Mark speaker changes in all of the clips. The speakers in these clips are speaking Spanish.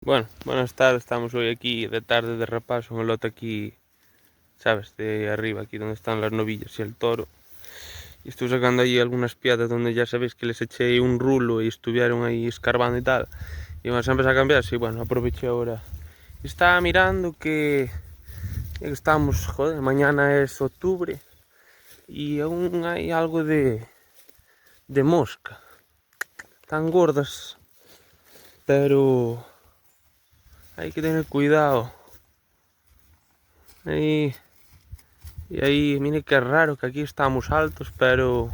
Speaker 1: Bueno, buenas tardes, estamos hoy aquí de tarde de repaso en el lote aquí, ¿sabes? De arriba, aquí donde están las novillas y el toro. Y estoy sacando ahí algunas piedras donde ya sabéis que les eché un rulo y estuvieron ahí escarbando y tal. Y vamos a empezar a cambiar, sí, bueno, aproveché ahora. Estaba mirando que estamos, joder, mañana es octubre y aún hay algo de mosca. Están gordas, pero hay que tener cuidado. Ahí, y ahí, mire qué raro que aquí estamos altos, pero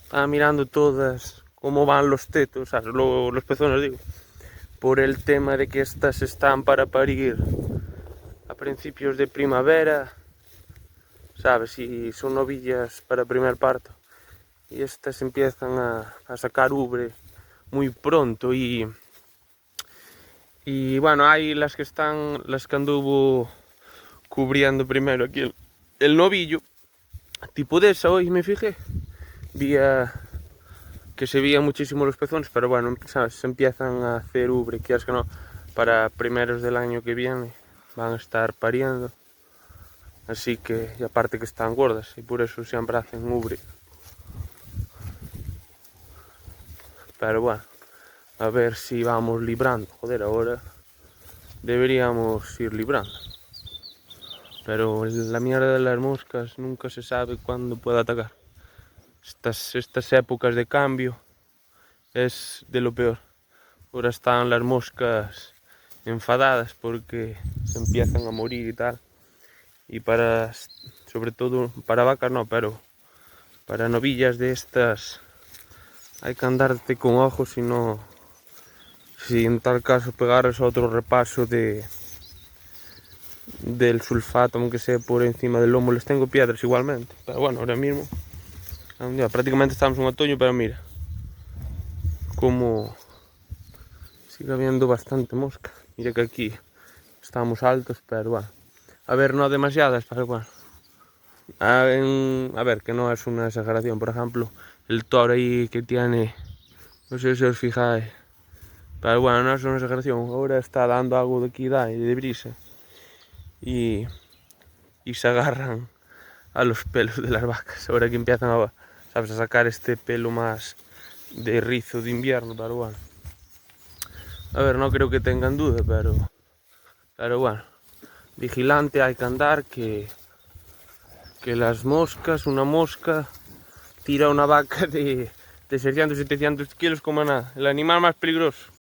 Speaker 1: estaba mirando todas cómo van los tetos, ¿sabes? Los pezones, digo, por el tema de que estas están para parir a principios de primavera, ¿sabes? Y son novillas para primer parto. Y estas empiezan a sacar ubre muy pronto y bueno, hay las que están, las que anduvo cubriendo primero aquí el novillo, tipo de esa hoy me fijé, vi que se veían muchísimo los pezones, pero bueno, ¿sabes? Se empiezan a hacer ubre, que es que no, para primeros del año que viene van a estar pariendo, así que, y aparte que están gordas, y por eso siempre hacen ubre. Pero bueno, a ver si vamos librando, joder, ahora deberíamos ir librando. Pero la mierda de las moscas nunca se sabe cuándo puede atacar. Estas épocas de cambio es de lo peor. Ahora están las moscas enfadadas porque se empiezan a morir y tal. Y para, sobre todo para vacas no, pero para novillas de estas hay que andarte con ojos, si no, si en tal caso pegares otro repaso del sulfato, aunque sea por encima del lomo. Les tengo piedras igualmente, pero bueno, ahora mismo prácticamente estamos en otoño, pero mira como sigue habiendo bastante mosca. Mira que aquí estamos altos, pero bueno, a ver, no demasiadas, pero bueno. A ver, que no es una exageración. Por ejemplo, el toro ahí que tiene, no sé si os fijáis, pero bueno, no es una exageración. Ahora está dando algo de equidad y de brisa y, y se agarran a los pelos de las vacas. Ahora que empiezan a, ¿sabes?, a sacar este pelo más de rizo de invierno, pero bueno. A ver, no creo que tengan duda, pero bueno, vigilante hay que andar, que las moscas, una mosca tira una vaca de 600-700 kilos como nada, el animal más peligroso.